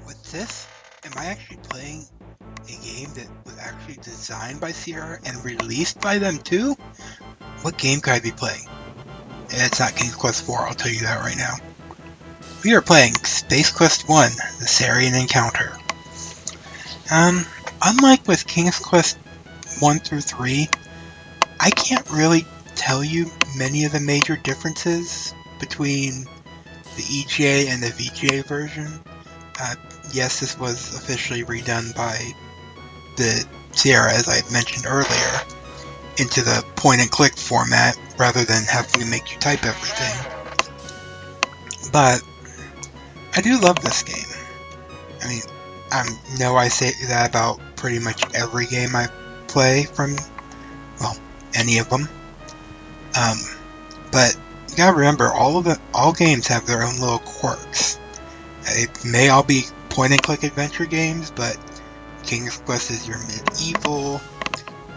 With this, am I actually playing a game that was actually designed by Sierra and released by them too? What game could I be playing? It's not King's Quest 4, I'll tell you that right now. We are playing Space Quest 1, the Sarien Encounter. Um, Unlike with King's Quest 1 through 3, I can't really tell you many of the major differences between the EGA and the VGA version. Uh, yes, this was officially redone by the Sierra, as I mentioned earlier, into the point-and-click format rather than having to make you type everything. But I do love this game. I mean, I know I say that about pretty much every game I play from, well, any of them. Um, but you gotta remember, all games have their own little quirks. It may all be point-and-click adventure games, but King's Quest is your medieval.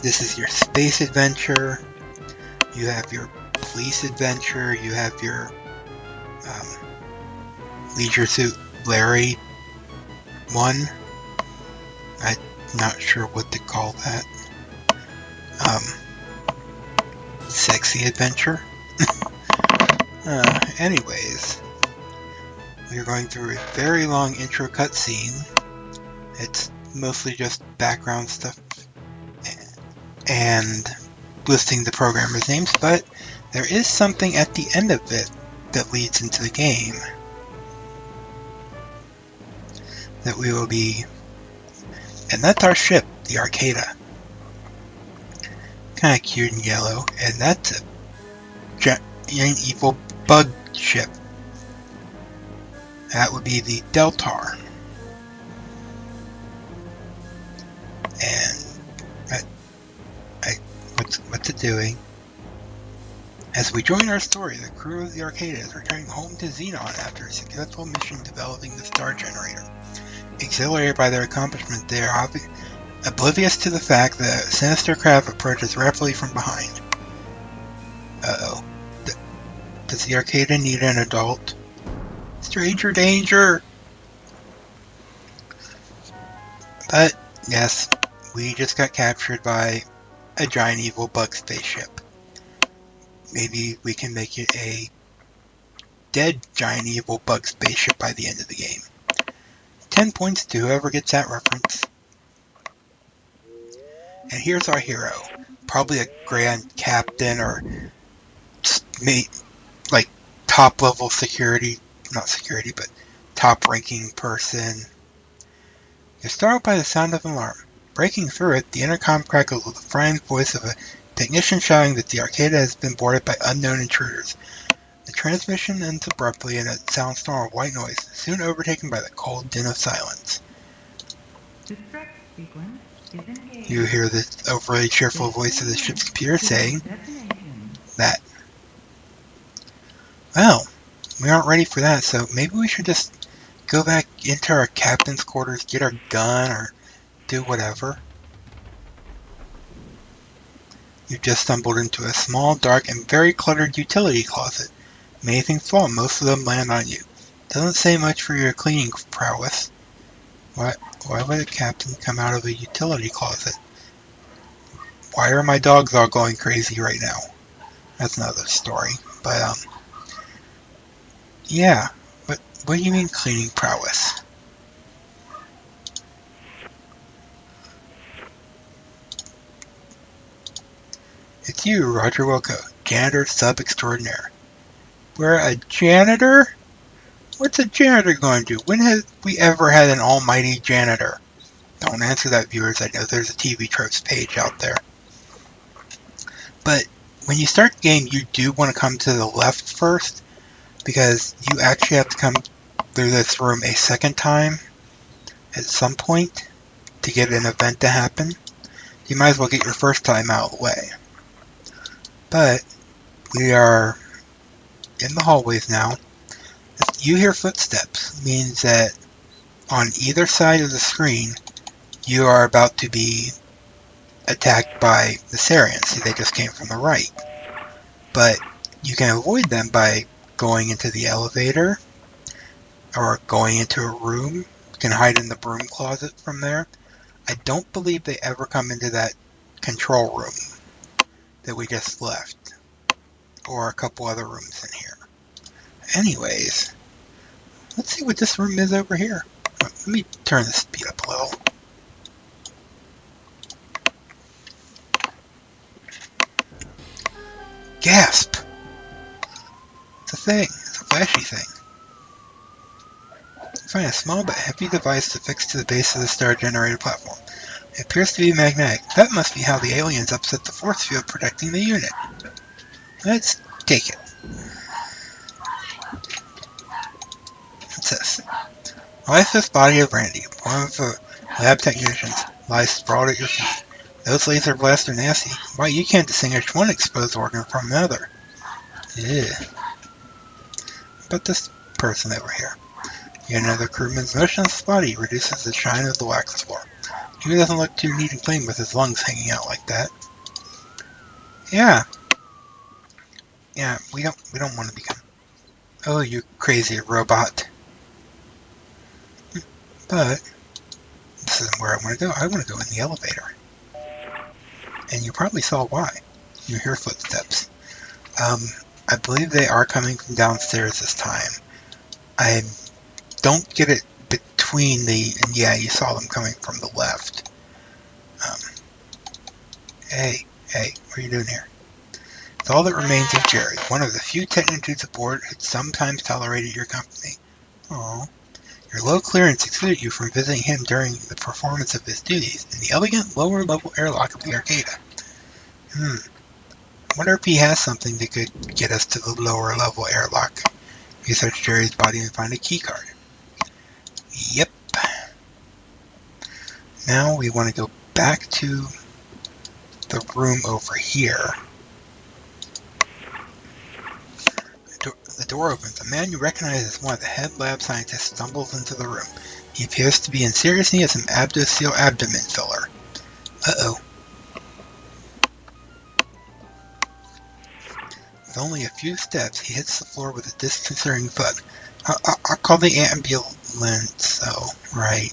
This is your space adventure. You have your police adventure. You have your Leisure Suit Larry 1. I'm not sure what to call that. Sexy adventure. Anyways, we're going through a very long intro cutscene. It's mostly just background stuff and listing the programmers' names, but there is something at the end of it that leads into the game that we will be, and that's our ship, the Arcada. Kind of cute and yellow, and that's a giant evil bug ship. That would be the Deltar. And what's it doing? As we join our story, the crew of the Arcada is returning home to Xenon after a successful mission developing the star generator. Exhilarated by their accomplishment, they are oblivious to the fact that a sinister craft approaches rapidly from behind. Uh-oh. Does the Arcada need an adult? Stranger danger! But, yes, we just got captured by a giant evil bug spaceship. Maybe we can make it a dead giant evil bug spaceship by the end of the game. 10 points to whoever gets that reference. And here's our hero. Probably a grand captain or like top level security, not security, but top ranking person. You're startled by the sound of an alarm. Breaking through it, the intercom crackles with the frightened voice of a technician shouting that the Arcada has been boarded by unknown intruders. The transmission ends abruptly in a soundstorm of white noise, soon overtaken by the cold din of silence. You hear the overly cheerful voice of the ship's computer saying that, well, we aren't ready for that, so maybe we should just go back into our captain's quarters, get our gun, or do whatever. You've just stumbled into a small, dark, and very cluttered utility closet. Many things fall, most of them land on you. Doesn't say much for your cleaning prowess. Why would a captain come out of a utility closet? Why are my dogs all going crazy right now? That's another story. But, yeah. What do you mean cleaning prowess? It's you, Roger Wilco, janitor sub extraordinaire. We're a janitor? What's a janitor going to do? When have we ever had an almighty janitor? Don't answer that, viewers. I know there's a TV tropes page out there. But when you start the game, you do want to come to the left first, because you actually have to come through this room a second time at some point to get an event to happen. You might as well get your first time out of the way. But we are in the hallways now. If you hear footsteps, means that on either side of the screen you are about to be attacked by the Sarians. See, they just came from the right. But you can avoid them by going into the elevator or going into a room can hide in the broom closet from there. I don't believe they ever come into that control room that we just left, or a couple other rooms in here. Anyways, let's see what this room is over here. Let me turn the speed up a little. Gasp! It's a thing. It's a flashy thing. Find a small but heavy device affixed to the base of the star generator platform. It appears to be magnetic. That must be how the aliens upset the force field protecting the unit. Let's take it. What's this? The lifeless body of Randy, one of the lab technicians, lies sprawled at your feet. Those laser blasts are nasty. Why, you can't distinguish one exposed organ from another. Yeah. But this person over here. Yet another crewman's motionless body reduces the shine of the wax floor. He doesn't look too neat and clean with his lungs hanging out like that. Yeah. Yeah, we don't want to become. Oh, you crazy robot. But this isn't where I want to go. I want to go in the elevator. And you probably saw why. You hear footsteps. I believe they are coming from downstairs this time. I don't get it between the... And yeah, you saw them coming from the left. Hey, what are you doing here? It's all that remains of Jerry, one of the few technicians aboard who sometimes tolerated your company. Aww. Your low clearance excluded you from visiting him during the performance of his duties in the elegant lower-level airlock of the Arcada. Wonder if he has something that could get us to the lower-level airlock. You search Jerry's body and find a keycard. Yep. Now we want to go back to the room over here. The door opens. A man you recognize as one of the head lab scientists stumbles into the room. He appears to be in serious need of some Abdo-Seal abdomen filler. Uh-oh. With only a few steps, he hits the floor with a disconcerting thud. I'll call the ambulance. Oh, right.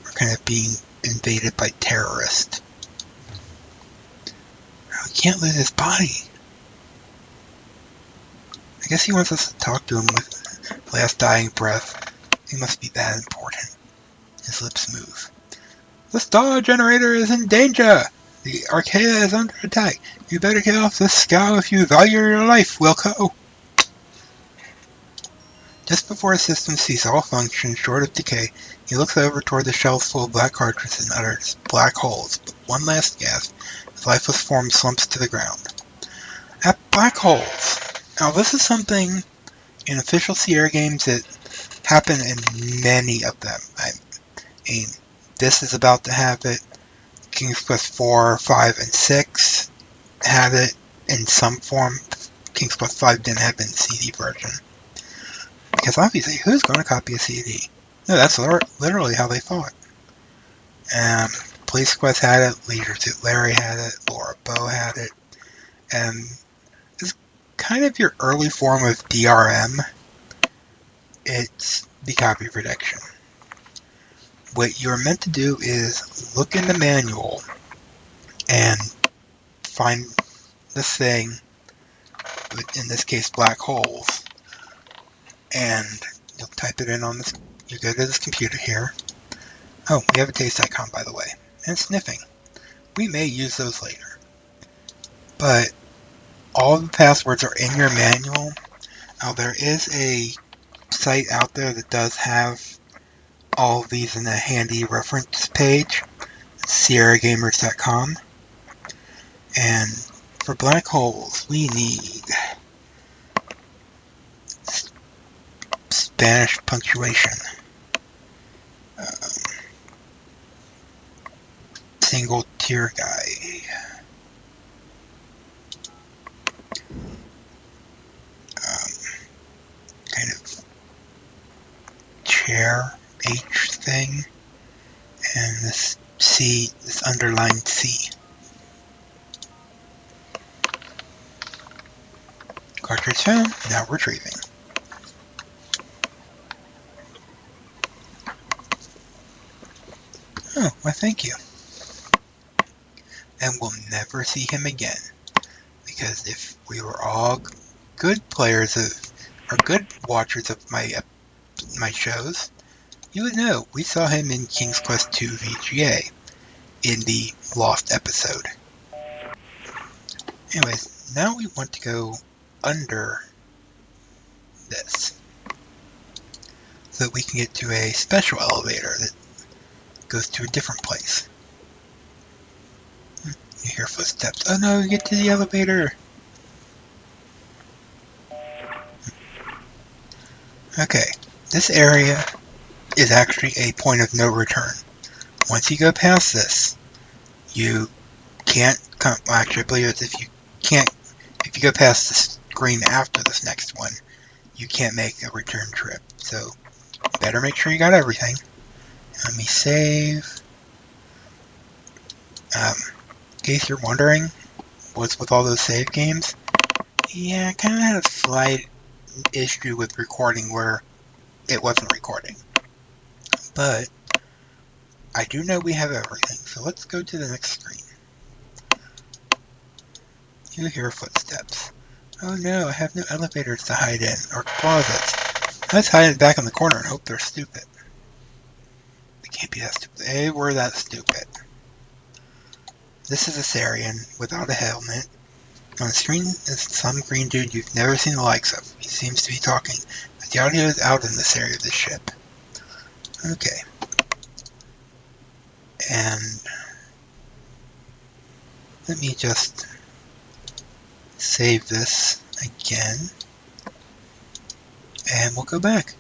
We're kind of being invaded by terrorists. We can't lose his body. I guess he wants us to talk to him with last dying breath. He must be that important. His lips move. The star generator is in danger! The Arcada is under attack. You better get off this scow if you value your life, Wilco! Just before his system cease all function short of decay, he looks over toward the shelves full of black cartridges and utters black holes. With one last gasp, his lifeless form slumps to the ground. At black holes! Now this is something in official Sierra games that happen in many of them. I mean, this is about to have it. King's Quest 4, 5, and 6 have it in some form. King's Quest 5 didn't have it in the CD version. Because obviously, who's going to copy a CD? No, that's literally how they fought. Police Quest had it, Leisure Suit Larry had it, Laura Bow had it, and it's kind of your early form of DRM. It's the copy protection. What you're meant to do is look in the manual and find this thing, in this case black holes, and you'll type it in on this. You go to this computer here. Oh, we have a taste icon, by the way, and sniffing. We may use those later, but all the passwords are in your manual. Now there is a site out there that does have all of these in a handy reference page, SierraGamers.com. And for black holes, we need Spanish punctuation, single tier guy, kind of chair H thing, and this C, this underlined C. Cartridge found, now retrieving. Oh, why thank you. And we'll never see him again. Because if we were all good players or good watchers of my shows, you would know we saw him in King's Quest II VGA in the Lost episode. Anyways, now we want to go under this so that we can get to a special elevator that goes to a different place. You hear footsteps. Oh no, get to the elevator! Okay, this area is actually a point of no return. Once you go past this, you can't come. Well, actually, I believe it's if you go past the screen after this next one, you can't make a return trip. So, better make sure you got everything. Let me save. In case you're wondering what's with all those save games, yeah, I kind of had a slight issue with recording where it wasn't recording. But I do know we have everything, so let's go to the next screen. You hear footsteps. Oh no, I have no elevators to hide in, or closets. Let's hide it back in the corner and hope they're stupid. They can't be that stupid. They were that stupid. This is a Sarien without a helmet. On the screen is some green dude you've never seen the likes of. He seems to be talking, but the audio is out in this area of the ship. Okay. And let me just save this again. And we'll go back.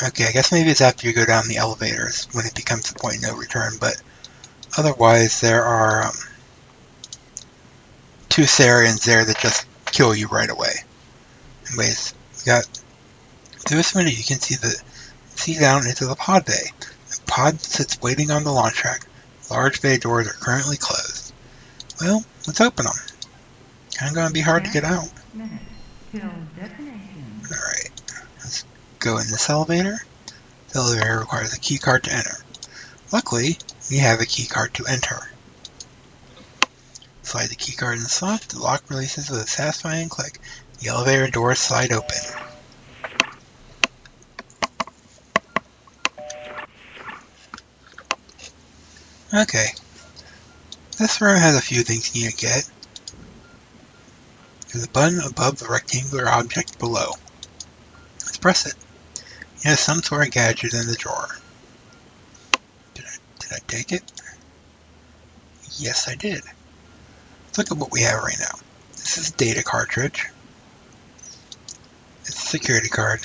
Okay, I guess maybe it's after you go down the elevators when it becomes a point of no return, but otherwise there are two Sariens there that just kill you right away. Anyways, we got through this window you can see down into the pod bay. The pod sits waiting on the launch track. Large bay doors are currently closed. Well, let's open them. Kinda gonna be hard to get out. Alright, let's go in this elevator. The elevator requires a key card to enter. Luckily, we have a key card to enter. Slide the key card in the slot. The lock releases with a satisfying click. The elevator doors slide open. Okay. This room has a few things you need to get. There's a button above the rectangular object below. Let's press it. It has some sort of gadget in the drawer. Did I take it? Yes, I did. Let's look at what we have right now. This is a data cartridge. It's a security card.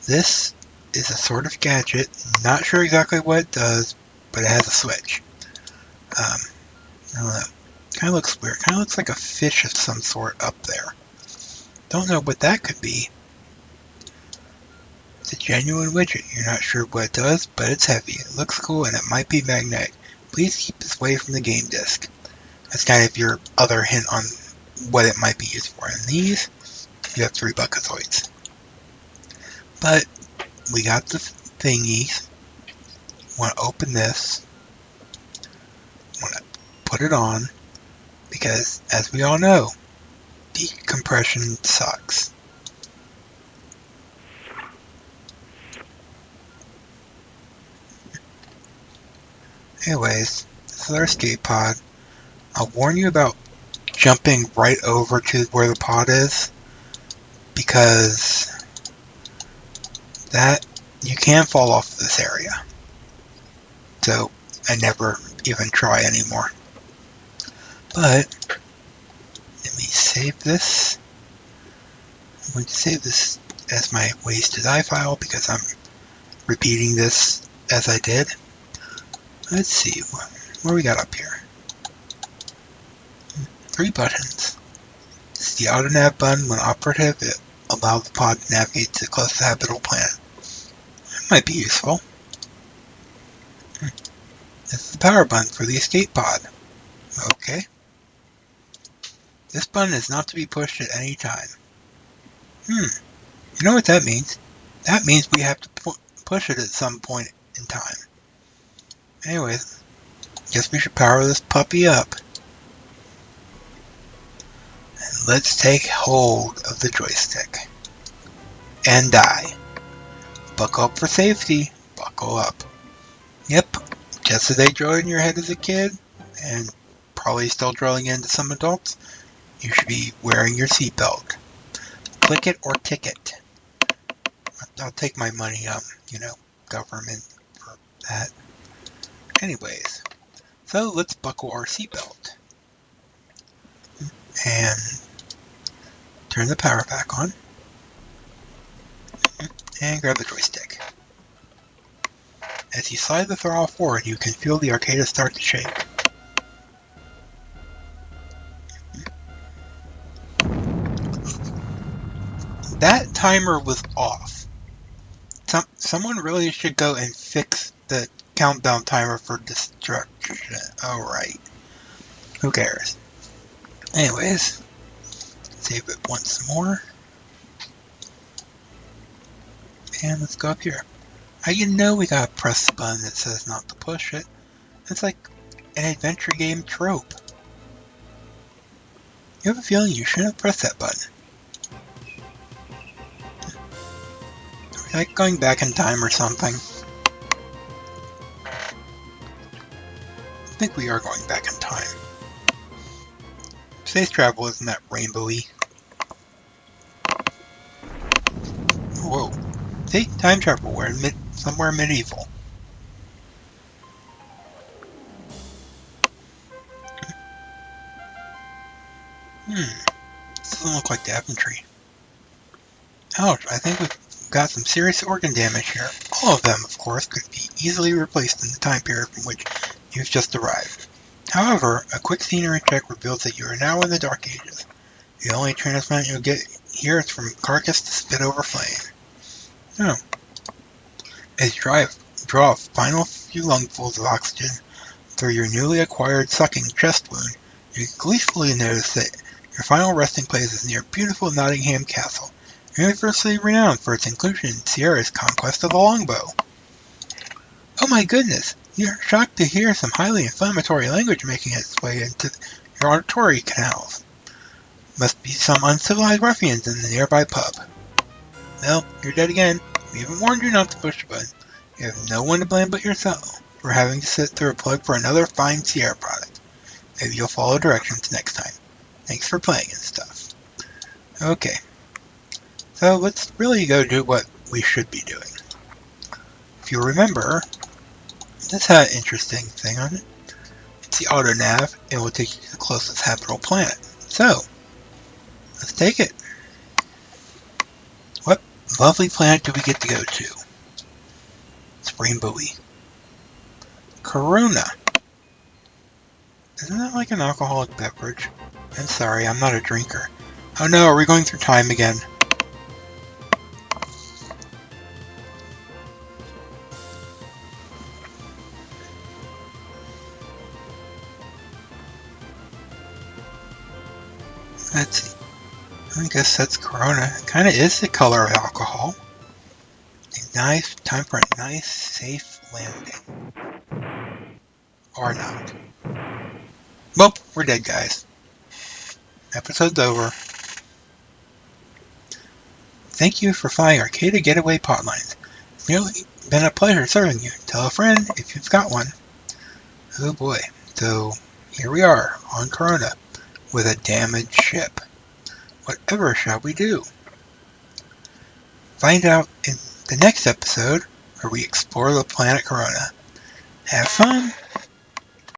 This is a sort of gadget. Not sure exactly what it does, but it has a switch. I don't know. Kind of looks weird. Kind of looks like a fish of some sort up there. Don't know what that could be. It's a genuine widget. You're not sure what it does, but it's heavy. It looks cool and it might be magnetic. Please keep this away from the game disc. That's kind of your other hint on what it might be used for. And these, you have 3 buckazoids. But we got the thingies. Want to open this. Want to put it on. Because, as we all know, decompression sucks. Anyways, this is our escape pod. I'll warn you about jumping right over to where the pod is, because that you can fall off this area. So I never even try anymore. But let me save this. I'm going to save this as my ways to die file because I'm repeating this as I did. Let's see what we got up here. 3 buttons. This is the auto nav button. When operative, it allows the pod to navigate to the closest habitable planet. That might be useful. This is the power button for the escape pod. Okay. This button is not to be pushed at any time. You know what that means? That means we have to push it at some point in time. Anyways, guess we should power this puppy up. And let's take hold of the joystick. And die. Buckle up for safety. Buckle up. Yep, just as they drilled in your head as a kid, and probably still drilling into some adults, you should be wearing your seatbelt. Click it or ticket. I'll take my money, government for that. Anyways, so let's buckle our seatbelt. And turn the power back on. And grab the joystick. As you slide the throttle forward, you can feel the arcade start to shake. That timer was off. Someone really should go and fix the countdown timer for destruction. Alright. Who cares? Anyways, save it once more. And let's go up here. You know we gotta press the button that says not to push it. It's like an adventure game trope. You have a feeling you shouldn't have pressed that button. Like going back in time or something. I think we are going back in time. Space travel isn't that rainbowy. Whoa. See? Time travel. We're in somewhere medieval. This doesn't look like the Daventry. Ouch, I think we've got some serious organ damage here. All of them, of course, could be easily replaced in the time period from which you've just arrived. However, a quick scenery check reveals that you are now in the Dark Ages. The only transplant you'll get here is from carcass to spit over flame. Oh. As you draw a final few lungfuls of oxygen through your newly acquired sucking chest wound, you gleefully notice that your final resting place is near beautiful Nottingham Castle, universally renowned for its inclusion in Sierra's conquest of the longbow. Oh my goodness! You're shocked to hear some highly inflammatory language making its way into your auditory canals. Must be some uncivilized ruffians in the nearby pub. Well, you're dead again. We even warned you not to push the button. You have no one to blame but yourself for having to sit through a plug for another fine Sierra product. Maybe you'll follow directions next time. Thanks for playing and stuff. Okay. So let's really go do what we should be doing. If you remember, this had an interesting thing on it. It's the auto nav. It will take you to the closest habitable planet. So, let's take it. What lovely planet do we get to go to? It's rainbowy. Corona. Isn't that like an alcoholic beverage? I'm sorry, I'm not a drinker. Oh no, are we going through time again? Let's see. I guess that's Corona. It kind of is the color of alcohol. Nice time for a nice, safe landing. Or not. Well, we're dead, guys. Episode's over. Thank you for flying Arcada Getaway Potlines. It's nearly been a pleasure serving you. Tell a friend if you've got one. Oh boy. So, here we are on Corona with a damaged ship. Whatever shall we do? Find out in the next episode where we explore the planet Corona. Have fun!